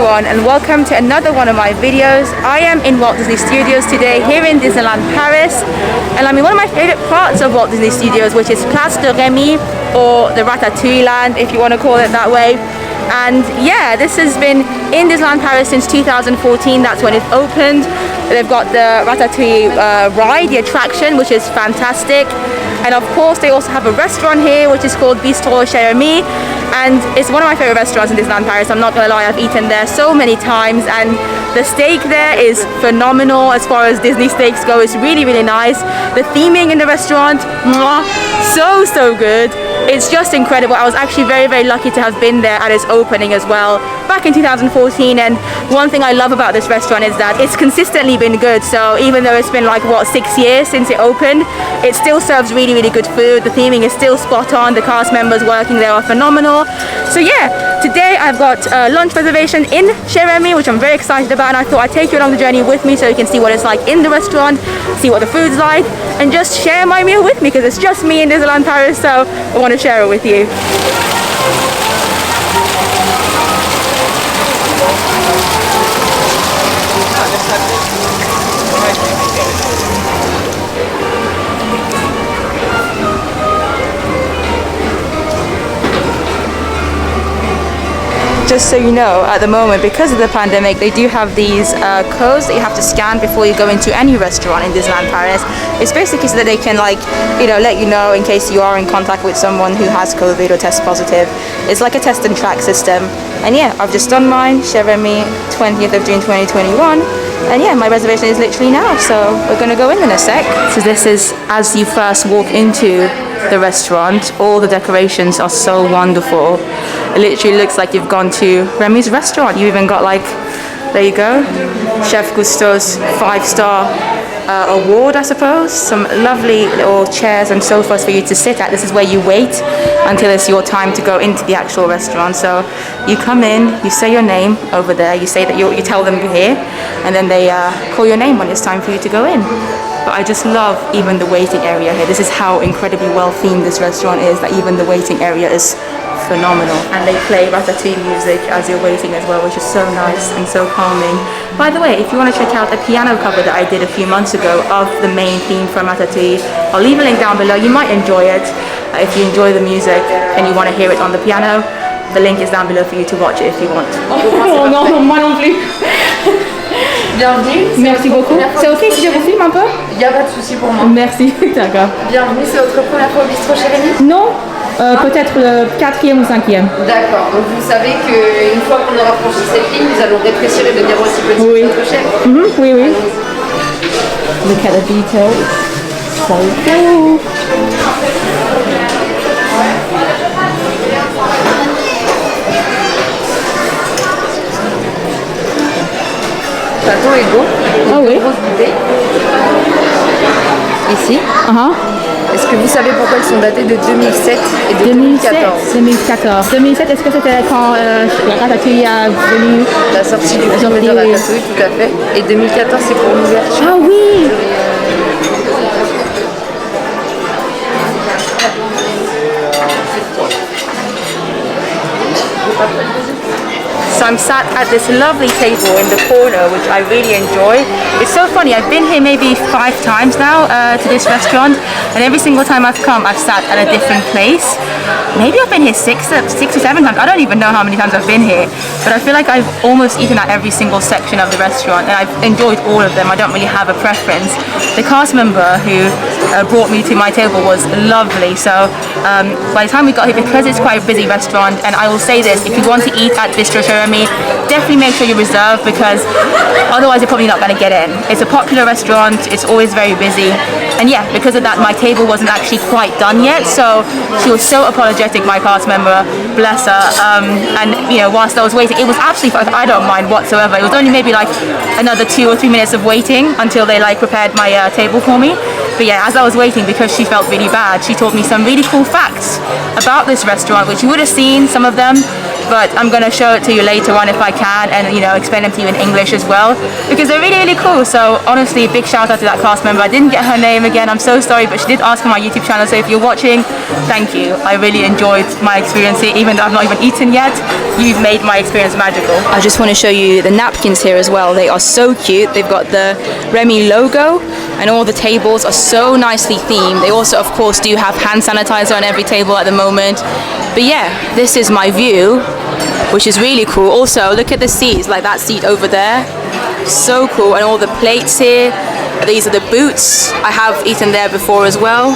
everyone, and welcome to another one of my videos. I am in Walt Disney Studios today, here in Disneyland Paris, and I'm in one of my favorite parts of Walt Disney Studios, which is Place de Rémy, or the Ratatouille land, if you want to call it that way. And yeah, this has been in Disneyland Paris since 2014. That's when it opened. They've got the Ratatouille ride, the attraction, which is fantastic. And of course, they also have a restaurant here, which is called Bistrot Chez Rémy. And it's one of my favorite restaurants in Disneyland Paris. I'm not gonna lie, I've eaten there so many times, and the steak there is phenomenal. As far as Disney steaks go, it's really, really nice. The theming in the restaurant, mwah, so good. It's just incredible. I was actually very, very lucky to have been there at its opening as well back in 2014. And one thing I love about this restaurant is that it's consistently been good. So even though it's been like, what, 6 years since it opened, it still serves really, really good food. The theming is still spot on. The cast members working there are phenomenal. So yeah, today I've got a lunch reservation in Chez Rémy, which I'm very excited about, and I thought I'd take you along the journey with me so you can see what it's like in the restaurant, see what the food's like, and just share my meal with me, because it's just me in Disneyland Paris, so I want to share it with you. Just so you know, at the moment, because of the pandemic, they do have these codes that you have to scan before you go into any restaurant in Disneyland Paris. It's basically so that they can, like, you know, let you know in case you are in contact with someone who has COVID or test positive. It's like a test and track system. And yeah, I've just done mine, Chez Rémy, 20th of June 2021. And yeah, my reservation is literally now, so we're gonna go in a sec. So this is as you first walk into the restaurant. All the decorations are so wonderful. It literally looks like you've gone to Remy's restaurant. You even got, like, there you go, Chef Gusteau's 5-star award, I suppose. Some lovely little chairs and sofas for you to sit at. This is where you wait until it's your time to go into the actual restaurant. So you come in, you say your name over there, you say that you tell them you're here, and then they call your name when it's time for you to go in. But I just love even the waiting area here. This is how incredibly well themed this restaurant is, that even the waiting area is phenomenal. And they play Ratatouille music as you're waiting as well, which is so nice and so calming. By the way, if you want to check out the piano cover that I did a few months ago of the main theme from Ratatouille, I'll leave a link down below. You might enjoy it. If you enjoy the music and you want to hear it on the piano, the link is down below for you to watch it if you want. Oh non, moi non plus. Bienvenue. Merci beaucoup. C'est ok si je vous filme un peu? Il n'y a pas de souci pour moi. Merci, d'accord. Bienvenue, c'est votre première fois au Bistrot Chez Rémy? Non, peut-être le 4e ou 5e. D'accord, donc vous savez qu'une fois qu'on aura franchi cette ligne, nous allons rétrécir et devenir aussi petit que notre chef. Oui, oui. Look at the details. So cool. Château Ego. Ah oui. Grosse bouteille. Ici. Est-ce que vous savez pourquoi elles sont datées de 2007 et de 2014? 2007, est-ce que c'était quand Ratatouille a venu? La sortie du film de Ratatouille, tout à fait. Et 2014, c'est pour l'ouverture. Ah oui. So I'm sat at this lovely table in the corner, which I really enjoy. It's so funny, I've been here maybe 5 times now to this restaurant, and every single time I've come, I've sat at a different place. Maybe I've been here 6 or 7 times. I don't even know how many times I've been here, but I feel like I've almost eaten at every single section of the restaurant, and I've enjoyed all of them. I don't really have a preference. The cast member who brought me to my table was lovely. So by the time we got here, because it's quite a busy restaurant, and I will say this, if you want to eat at Bistrot Chez Rémy, definitely make sure you reserve, because otherwise you're probably not going to get in. It's a popular restaurant, it's always very busy, and yeah, because of that my table wasn't actually quite done yet, so she was so apologetic, my cast member, bless her, and you know, whilst I was waiting, it was absolutely fine. I don't mind whatsoever. It was only maybe like another 2 or 3 minutes of waiting until they like prepared my table for me. But yeah, as I was waiting, because she felt really bad, she told me some really cool facts about this restaurant, which you would have seen some of them, but I'm gonna show it to you later on if I can, and you know, explain them to you in English as well, because they're really, really cool. So honestly, big shout out to that cast member. I didn't get her name again, I'm so sorry, but she did ask for my YouTube channel, so if you're watching, thank you. I really enjoyed my experience here, even though I've not even eaten yet. You've made my experience magical. I just want to show you the napkins here as well. They are so cute. They've got the Rémy logo, and all the tables are so nicely themed. They also, of course, do have hand sanitizer on every table at the moment. But yeah, this is my view, which is really cool. Also, look at the seats, like that seat over there. So cool. And all the plates here. These are the boots. I have eaten there before as well.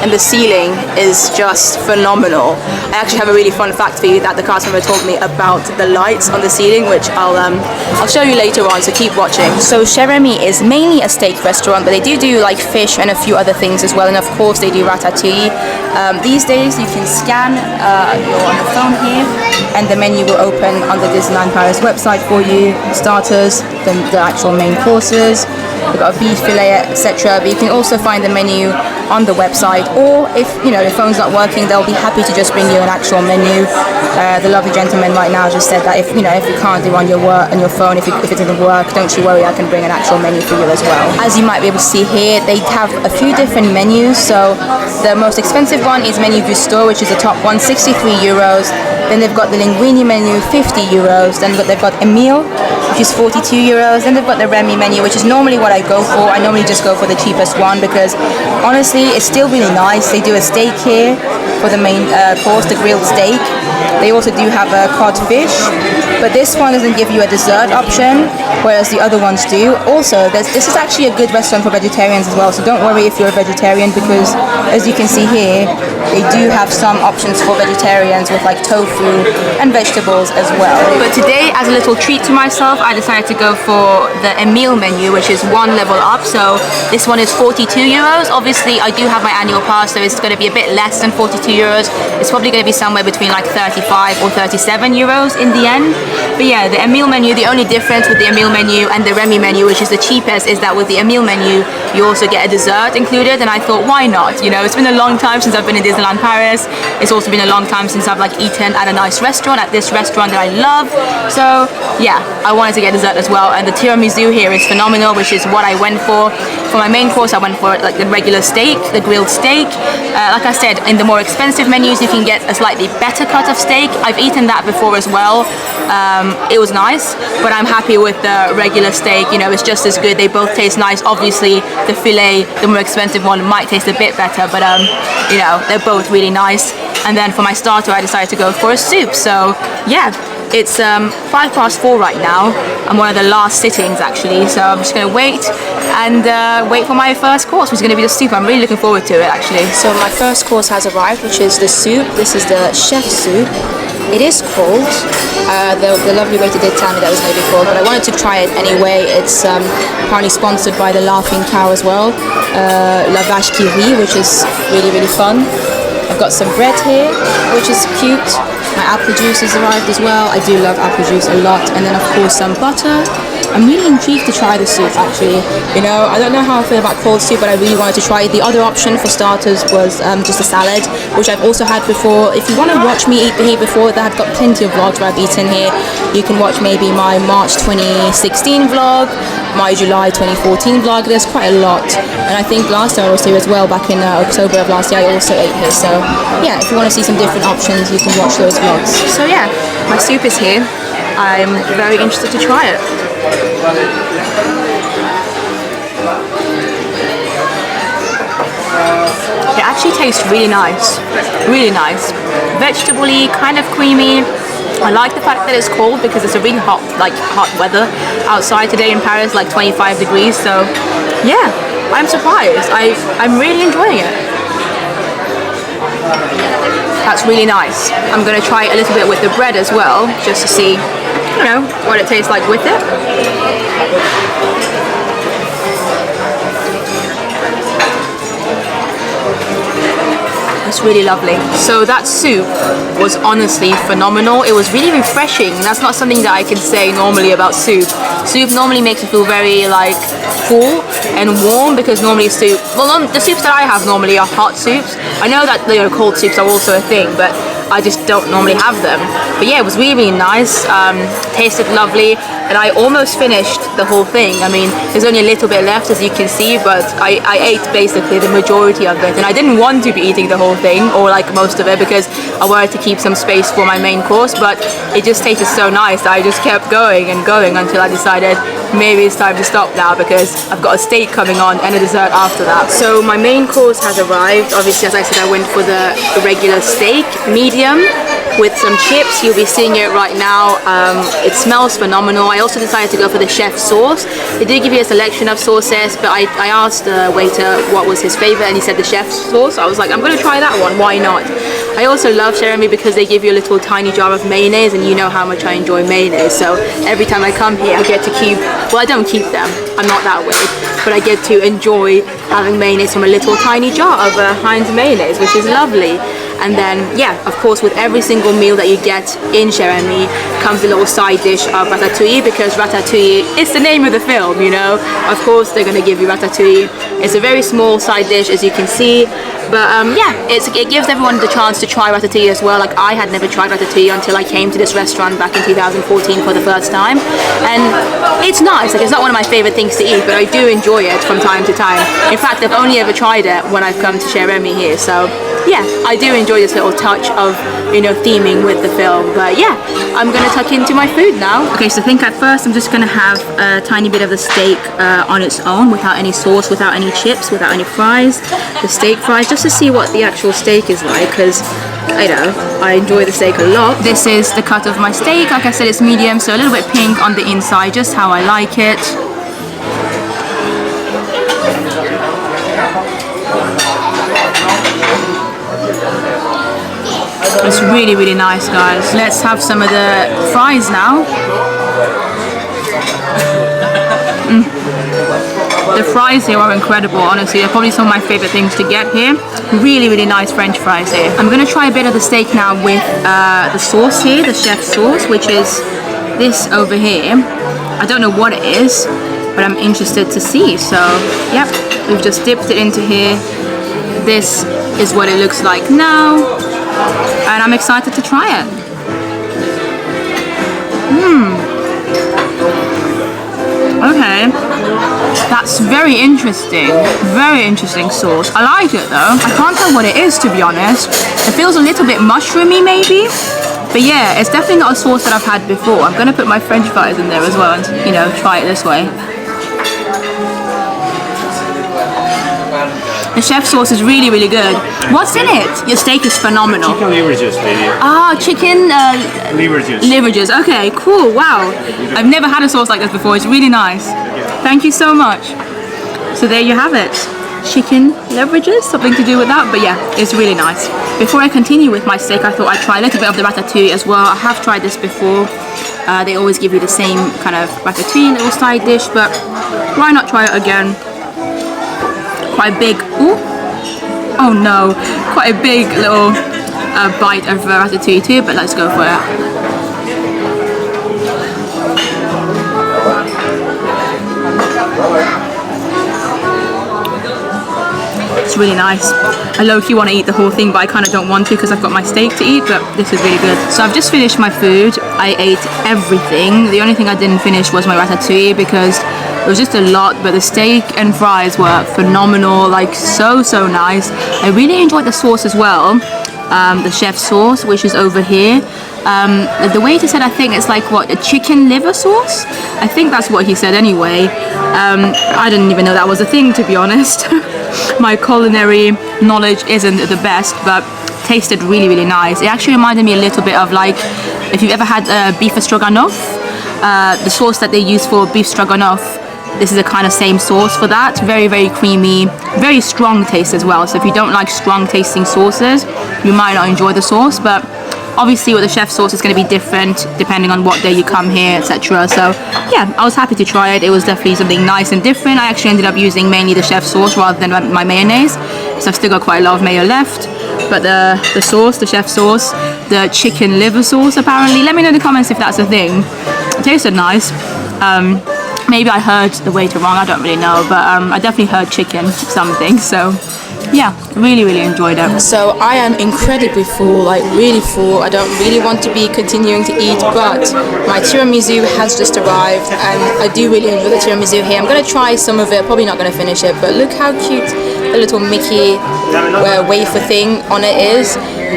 And the ceiling is just phenomenal. I actually have a really fun fact for you that the cast member told me about the lights on the ceiling, which I'll show you later on, so keep watching. So Chez Rémy is mainly a steak restaurant, but they do like fish and a few other things as well, and of course they do ratatouille. These days you can scan you're on the phone here, and the menu will open on the Disneyland Paris website for you. Starters, the actual main courses. We've got a beef fillet, etc. But you can also find the menu on the website, or if you know the phone's not working, they'll be happy to just bring you an actual menu. The lovely gentleman right now just said that if you can't do on your phone, if it doesn't work, don't you worry, I can bring an actual menu for you as well. As you might be able to see here, they have a few different menus. So the most expensive one is menu Bistrot, which is the top one, 63 euros. Then they've got the linguine menu, 50 euros. Then they've got a meal, which is 42 euros. Then they've got the Rémy menu, which is normally what I go for. I normally just go for the cheapest one because honestly, it's still really nice. They do a steak here for the main course, the grilled steak. They also do have a cod fish, but this one doesn't give you a dessert option, whereas the other ones do. Also, this is actually a good restaurant for vegetarians as well, so don't worry if you're a vegetarian, because as you can see here, they do have some options for vegetarians with like tofu and vegetables as well. But today, as a little treat to myself, I decided to go for the meal menu, which is one level up. So this one is 42 euros. Obviously, I do have my annual pass, so it's going to be a bit less than 42 euros. It's probably going to be somewhere between like 35 or 37 euros in the end. But yeah, the meal menu, the only difference with the meal menu and the Rémy menu, which is the cheapest, is that with the meal menu, you also get a dessert included. And I thought, why not? You know, it's been a long time since I've been in Disneyland Paris. It's also been a long time since I've like eaten at a nice restaurant, at this restaurant that I love. So yeah, I wanted to get dessert as well. And the tiramisu here is phenomenal, which is what I went for. For my main course, I went for like the regular steak, the grilled steak. Like I said, in the more expensive menus, you can get a slightly better cut of steak. I've eaten that before as well. It was nice, but I'm happy with the regular steak. You know, it's just as good. They both taste nice. Obviously, the filet, the more expensive one, might taste a bit better, but you know, they're both really nice. And then for my starter, I decided to go for a soup. So yeah, it's 4:05 right now. I'm one of the last sittings actually, so I'm just gonna wait and wait for my first course, which is gonna be the soup. I'm really looking forward to it actually. So my first course has arrived, which is the soup. This is the chef soup. It is cold. The lovely waiter did tell me that it was maybe cold, but I wanted to try it anyway. It's apparently sponsored by the Laughing Cow as well. La Vache qui rit, which is really, really fun. I've got some bread here, which is cute. My apple juice has arrived as well. I do love apple juice a lot. And then of course some butter. I'm really intrigued to try the soup actually. You know, I don't know how I feel about cold soup, but I really wanted to try it. The other option for starters was just a salad, which I've also had before. If you want to watch me eat here before, I've got plenty of vlogs where I've eaten here. You can watch maybe my March 2016 vlog, my July 2014 vlog. There's quite a lot. And I think last time I was here as well, back in October of last year, I also ate here. So yeah, if you want to see some different options, you can watch those vlogs. So yeah, my soup is here. I'm very interested to try it. It actually tastes really nice, really nice. Vegetable-y, kind of creamy. I like the fact that it's cold because it's a really hot weather outside today in Paris, like 25 degrees. So yeah, I'm surprised. I'm really enjoying it. That's really nice. I'm gonna try a little bit with the bread as well, just to see, you know, what it tastes like with it. It's really lovely. So that soup was honestly phenomenal. It was really refreshing. That's not something that I can say normally about soup. Soup normally makes me feel very like full and warm, because normally soup, well, the soups that I have normally are hot soups. I know that cold soups are also a thing, but I just don't normally have them. But yeah, it was really, really nice. Tasted lovely, and I almost finished the whole thing. I mean, there's only a little bit left, as you can see, but I ate basically the majority of it, and I didn't want to be eating the whole thing, or like most of it, because I wanted to keep some space for my main course, but it just tasted so nice that I just kept going and going until I decided maybe it's time to stop now, because I've got a steak coming on and a dessert after that. So my main course has arrived. Obviously, as I said, I went for the regular steak, medium, with some chips. You'll be seeing it right now. It smells phenomenal. I also decided to go for the chef sauce. They did give you a selection of sauces, but I asked the waiter what was his favorite, and he said the chef sauce. I was like, I'm gonna try that one, why not? I also love Chez Rémy because they give you a little tiny jar of mayonnaise, and you know how much I enjoy mayonnaise, so every time I come here I get to keep, well, I don't keep them, I'm not that way, but I get to enjoy having mayonnaise from a little tiny jar of Heinz mayonnaise, which is lovely. And then, yeah, of course, with every single meal that you get in Chez Rémy comes a little side dish of ratatouille, because ratatouille is the name of the film, you know. Of course, they're gonna give you ratatouille. It's a very small side dish, as you can see. But yeah, it gives everyone the chance to try ratatouille as well. Like, I had never tried ratatouille until I came to this restaurant back in 2014 for the first time. And it's nice, like, it's not one of my favorite things to eat, but I do enjoy it from time to time. In fact, I've only ever tried it when I've come to Chez Rémy here, so yeah, I do enjoy this little touch of, you know, theming with the film. But yeah, I'm gonna tuck into my food now. Okay, so I think at first I'm just gonna have a tiny bit of the steak on its own, without any sauce, without any chips, without any fries. The steak fries, just to see what the actual steak is like, because I know I enjoy the steak a lot. This is the cut of my steak. Like I said, it's medium, so a little bit pink on the inside, just how I like it. It's really, really nice, guys. Let's have some of the fries now. The fries here are incredible, honestly. They're probably some of my favorite things to get here. Really, really nice French fries here. I'm gonna try a bit of the steak now with the sauce here, the chef sauce, which is this over here. I don't know what it is, but I'm interested to see. So, yep, we've just dipped it into here. This is what it looks like now, and I'm excited to try it. Okay, that's very interesting sauce. I like it though. I can't tell what it is, to be honest. It feels a little bit mushroomy maybe, but yeah, it's definitely not a sauce that I've had before. I'm gonna put my French fries in there as well and, you know, try it this way. The chef sauce is really, really good. What's in it? Your steak is phenomenal. Chicken liver juice, baby. Ah, chicken Liver juice. liver juice. Okay, cool. Wow. I've never had a sauce like this before. It's really nice. Thank you so much. So there you have it. Chicken liver juice, something to do with that. But yeah, it's really nice. Before I continue with my steak, I thought I'd try a little bit of the ratatouille as well. I have tried this before. They always give you the same kind of ratatouille little side dish, but why not try it again? Quite a big, ooh, oh no, quite a big little bite of ratatouille too, but let's go for it. It's really nice. I low-key want to eat the whole thing, but I kind of don't want to because I've got my steak to eat, but this is really good. So I've just finished my food. I ate everything. The only thing I didn't finish was my ratatouille because it was just a lot, but the steak and fries were phenomenal, like so nice. I really enjoyed the sauce as well, the chef sauce, which is over here. The waiter said, I think it's like, what, a chicken liver sauce? I think that's what he said anyway. I didn't even know that was a thing, to be honest. My culinary knowledge isn't the best, but tasted really, really nice. It actually reminded me a little bit of, like, if you've ever had beef stroganoff, the sauce that they use for beef stroganoff, this is a kind of same sauce for that. Very, very creamy, very strong taste as well. So if you don't like strong tasting sauces, you might not enjoy the sauce, but obviously with the chef sauce it's going to be different depending on what day you come here, etc. So yeah, I was happy to try it. It was definitely something nice and different. I actually ended up using mainly the chef sauce rather than my mayonnaise, so I've still got quite a lot of mayo left. but the sauce, the chef sauce, the chicken liver sauce apparently. Let me know in the comments if that's a thing. It tasted nice. Maybe I heard the waiter wrong, I don't really know, but I definitely heard chicken something, so yeah, really enjoyed it. So I am incredibly full, like really full. I don't really want to be continuing to eat, but my tiramisu has just arrived and I do really enjoy the tiramisu here. I'm going to try some of it, probably not going to finish it, but look how cute the little Mickey wafer thing on it is.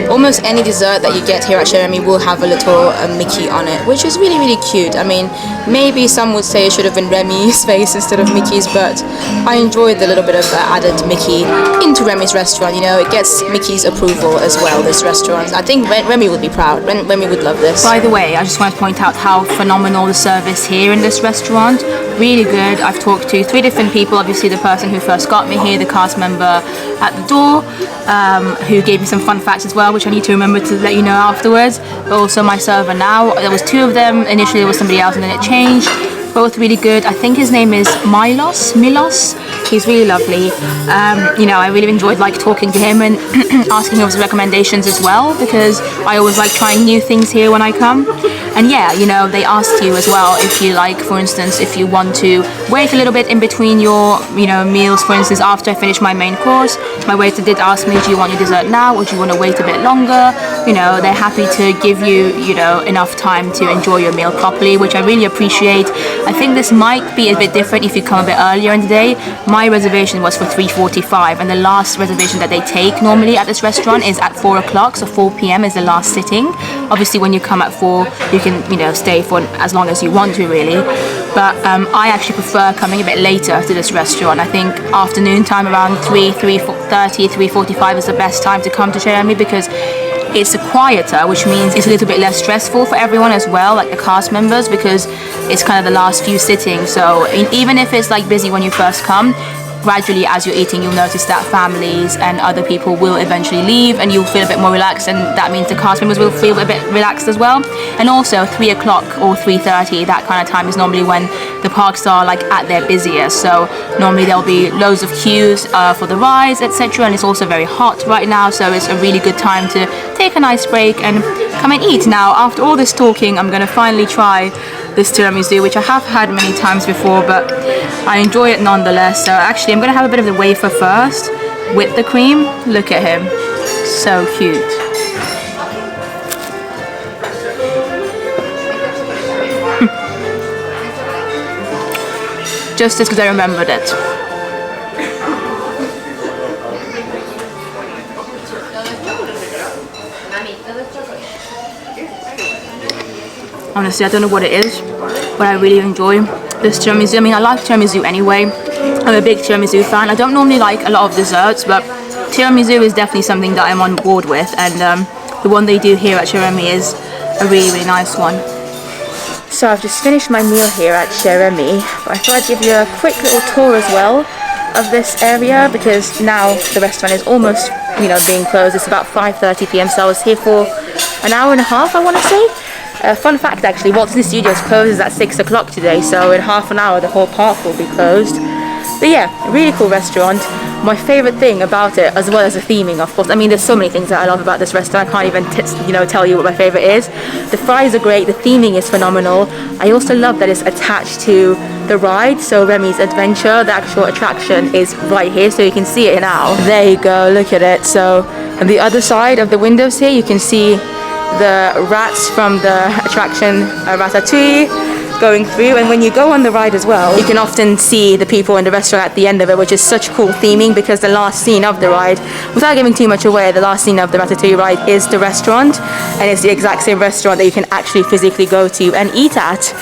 Almost any dessert that you get here at Chez Rémy will have a little Mickey on it, which is really cute. I mean, maybe some would say it should have been Remy's face instead of Mickey's, but I enjoyed the little bit of added Mickey into Remy's restaurant. You know, it gets Mickey's approval as well, this restaurant. I think Rémy would be proud. Rémy would love this. By the way, I just want to point out how phenomenal the service here in this restaurant. Really good. I've talked to 3 different people. Obviously the person who first got me here, the cast member at the door, who gave me some fun facts as well, which I need to remember to let you know afterwards, but also my server now. There was 2 of them. Initially there was somebody else and then it changed. Both really good. I think his name is Milos. He's really lovely. You know, I really enjoyed like talking to him and asking him his recommendations as well, because I always like trying new things here when I come. And yeah, you know, they asked you as well if you like, for instance, if you want to wait a little bit in between your, you know, meals. For instance, after I finish my main course, my waiter did ask me, do you want your dessert now or do you want to wait a bit longer? You know, they're happy to give you, you know, enough time to enjoy your meal properly, which I really appreciate. I think this might be a bit different if you come a bit earlier in the day. My reservation was for 3:45 and the last reservation that they take normally at this restaurant is at 4 o'clock, so 4 p.m. is the last sitting. Obviously when you come at 4 you can, you know, stay for as long as you want to really, but I actually prefer coming a bit later to this restaurant. I think afternoon time around 3:30, 3:45 is the best time to come to Chez Rémy, because it's quieter, which means it's a little bit less stressful for everyone as well, like the cast members, because it's kind of the last few sittings. So even if it's like busy when you first come, gradually as you're eating you'll notice that families and other people will eventually leave and you'll feel a bit more relaxed, and that means the cast members will feel a bit relaxed as well. And also 3 o'clock or 3:30, that kind of time is normally when the parks are like at their busiest, so normally there'll be loads of queues for the rides, etc. And it's also very hot right now, so it's a really good time to take a nice break and come and eat. Now after all this talking, I'm going to finally try this tiramisu, which I have had many times before, but I enjoy it nonetheless. So actually I'm going to have a bit of the wafer first with the cream. Look at him, so cute. Just as because I remembered it. Honestly, I don't know what it is, but I really enjoy this tiramisu. I mean, I like tiramisu anyway. I'm a big tiramisu fan. I don't normally like a lot of desserts, but tiramisu is definitely something that I'm on board with, and the one they do here at Chez Rémy is a really nice one. So I've just finished my meal here at Chez Rémy, but I thought I'd give you a quick little tour as well of this area, because now the restaurant is almost, you know, being closed. It's about 5:30 p.m. so I was here for an hour and a half, I want to say. Fun fact actually, Walt Disney Studios closes at 6 o'clock today, so in half an hour the whole park will be closed. But yeah, really cool restaurant. My favourite thing about it, as well as the theming of course, I mean there's so many things that I love about this restaurant, I can't even tell you what my favourite is. The fries are great, the theming is phenomenal. I also love that it's attached to the ride, so Remy's Adventure, the actual attraction is right here, so you can see it now. There you go, look at it. So on the other side of the windows here you can see the rats from the attraction Ratatouille going through, and when you go on the ride as well you can often see the people in the restaurant at the end of it, which is such cool theming, because the last scene of the ride, without giving too much away, the last scene of the Ratatouille ride is the restaurant, and it's the exact same restaurant that you can actually physically go to and eat at.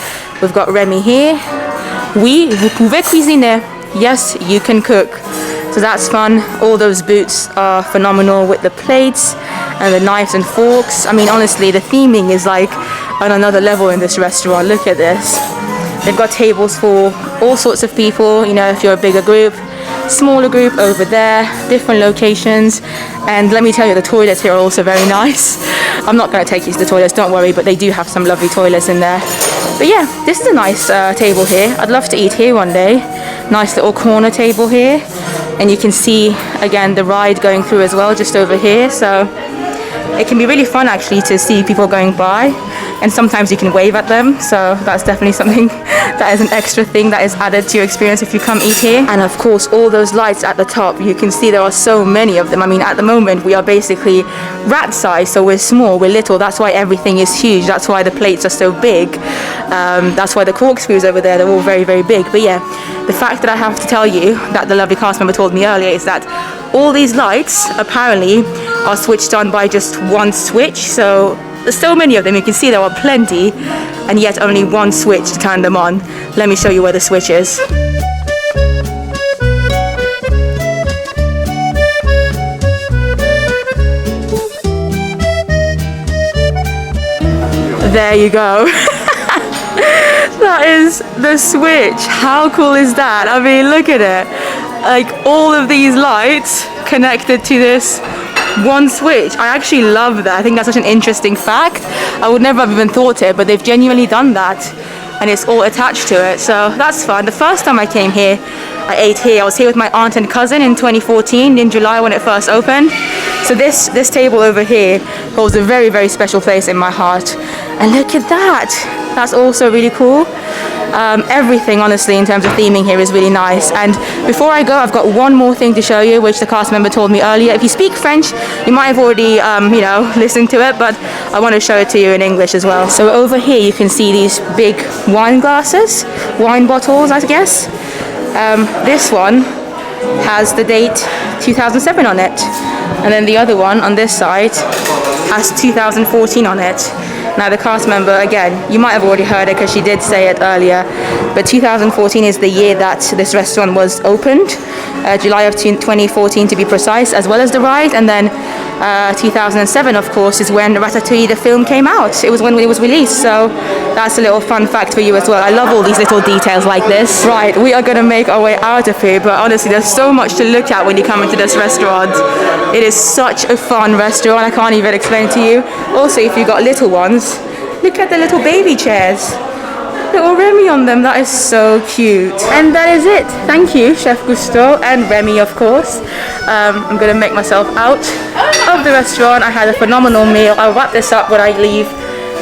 We've got Rémy here. Oui, vous pouvez cuisiner. Yes, you can cook. So that's fun. All those booths are phenomenal with the plates and the knives and forks. I mean, honestly, the theming is like on another level in this restaurant. Look at this. They've got tables for all sorts of people, you know, if you're a bigger group, smaller group over there, different locations. And let me tell you, the toilets here are also very nice. I'm not going to take you to the toilets, don't worry, but they do have some lovely toilets in there. But yeah, this is a nice table here. I'd love to eat here one day. Nice little corner table here. and you can see again the ride going through as well just over here. So it can be really fun actually to see people going by, and sometimes you can wave at them, so that's definitely something that is an extra thing that is added to your experience if you come eat here. And of course all those lights at the top, you can see there are so many of them. I mean, at the moment we are basically rat size, so we're small, we're little, that's why everything is huge, that's why the plates are so big, that's why the corkscrews over there, they're all very, very big. But yeah, the fact that I have to tell you that the lovely cast member told me earlier is that all these lights apparently are switched on by just one switch. So there's so many of them, you can see there are plenty, and yet only one switch to turn them on. Let me show you where the switch is. There you go. That is the switch. How cool is that? I mean, look at it. Like all of these lights connected to this one switch. I actually love that. I think that's such an interesting fact. I would never have even thought it, but they've genuinely done that, and it's all attached to it, so that's fun. The first time I came here, I ate here. I was here with my aunt and cousin in 2014 in July when it first opened. So this table over here holds a very, very special place in my heart. And look at that. That's also really cool. Everything honestly in terms of theming here is really nice. And before I go, I've got one more thing to show you, which the cast member told me earlier. If you speak French, you might have already listened to it, but I want to show it to you in English as well. So over here you can see these big wine glasses, wine bottles I guess. This one has the date 2007 on it, and then the other one on this side has 2014 on it. Now the cast member, again, you might have already heard it because she did say it earlier, but 2014 is the year that this restaurant was opened, July of 2014 to be precise, as well as the ride. And then 2007, of course, is when Ratatouille the film came out. It was when it was released, so that's a little fun fact for you as well. I love all these little details like this. Right, we are gonna make our way out of here, but honestly there's so much to look at when you come into this restaurant. It is such a fun restaurant, I can't even explain it to you. Also, if you've got little ones, look at the little baby chairs. Little Rémy on them, that is so cute. And that is it. Thank you, Chef Gusto and Rémy, of course. I'm gonna make myself out of the restaurant. I had a phenomenal meal. I'll wrap this up when I leave.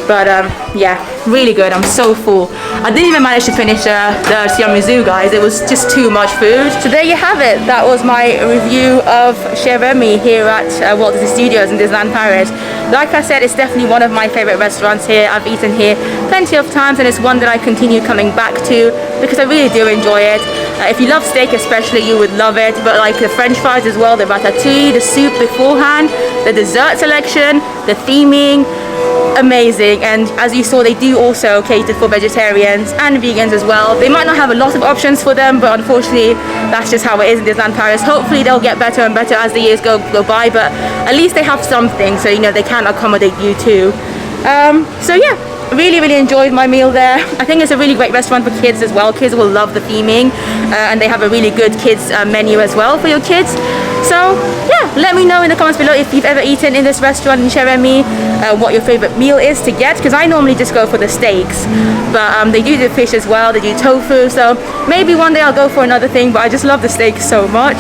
But yeah, really good. I'm so full. I didn't even manage to finish the tiramisu, guys. It was just too much food. So there you have it. That was my review of Chez Rémy here at Walt Disney Studios in Disneyland Paris. Like I said, it's definitely one of my favorite restaurants here. I've eaten here plenty of times, and it's one that I continue coming back to because I really do enjoy it. If you love steak especially, you would love it, but like the French fries as well, the ratatouille, the soup beforehand, the dessert selection, the theming, amazing. And as you saw, they do also cater for vegetarians and vegans as well. They might not have a lot of options for them, but unfortunately that's just how it is in Disneyland Paris. Hopefully they'll get better and better as the years go by, but at least they have something, so you know they can accommodate you too. So yeah, really enjoyed my meal there. I think it's a really great restaurant for kids as well. Kids will love the theming, and they have a really good kids menu as well for your kids. So yeah, let me know in the comments below if you've ever eaten in this restaurant in Chez Rémy, what your favorite meal is to get, because I normally just go for the steaks, but they do the fish as well, they do tofu, so maybe one day I'll go for another thing, but I just love the steaks so much.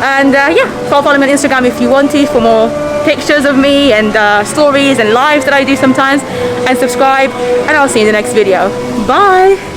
And yeah, follow me on Instagram if you want to for more pictures of me and stories and lives that I do sometimes, and subscribe, and I'll see you in the next video. Bye!